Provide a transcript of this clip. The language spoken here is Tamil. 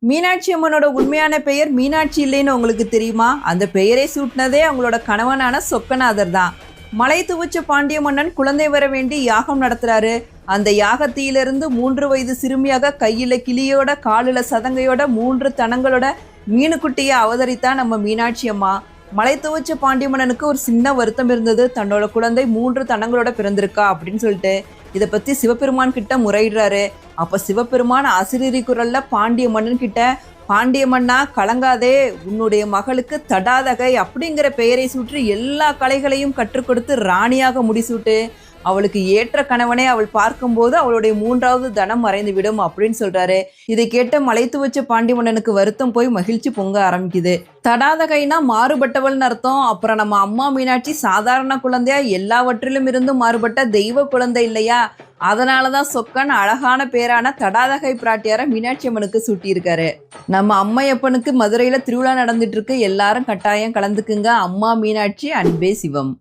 மீனாட்சி அம்மனோட உண்மையான பெயர் மீனாட்சி இல்லைன்னு உங்களுக்கு தெரியுமா? அந்த பெயரை சூட்டினதே அவங்களோட கணவனான சொக்கநாதர் தான். மலை துவச்ச பாண்டிய மன்னன் குழந்தை வர வேண்டி யாகம் நடத்துறாரு. அந்த யாகத்திலிருந்து 3 வயது சிறுமியாக கையில கிளியோட காலில சதங்கையோட 3 தனங்களோட மீனுக்குட்டியை அவதரித்தா நம்ம மீனாட்சி அம்மா. மலை துவச்ச பாண்டிய மன்னனுக்கு ஒரு சின்ன வருத்தம் இருந்தது. தன்னோட குழந்தை 3 தனங்களோட பிறந்திருக்கா அப்படின்னு சொல்லிட்டு இதை பத்தி சிவபெருமான் கிட்ட முறையிடுறாரு. அப்ப சிவபெருமான் அசிரீரி குரல்ல பாண்டிய மன்னன் கிட்ட, பாண்டிய மன்னா கலங்காதே, உன்னுடைய மகளுக்கு தடாதகை அப்படிங்கிற பெயரை சூற்றி எல்லா கலைகளையும் கற்றுக் கொடுத்து ராணியாக முடிசூட்டு, அவளுக்கு ஏற்ற கணவனை அவள் பார்க்கும்போது அவளுடைய 3வது தனம் மறைந்து விடும் அப்படின்னு சொல்றாரு. இதை கேட்ட மலைத்து வச்ச பாண்டிய மன்னனுக்கு வருத்தம் போய் மகிழ்ச்சி பொங்க ஆரம்பிக்குது. தடாதகைனா மாறுபட்டவள்னு அர்த்தம். அப்புறம் நம்ம அம்மா மீனாட்சி சாதாரண குழந்தையா எல்லாவற்றிலும் இருந்தும் மாறுபட்ட தெய்வ குழந்தை இல்லையா? அதனாலதான் சொக்கன் அழகான பேரான தடாதகை பிராட்டியார மீனாட்சி அம்மனுக்கு சூட்டியிருக்காரு. நம்ம அம்மையப்பனுக்கு மதுரையில திருவிழா நடந்துட்டு இருக்கு. எல்லாரும் கட்டாயம் கலந்துக்குங்க. அம்மா மீனாட்சி, அன்பே சிவம்.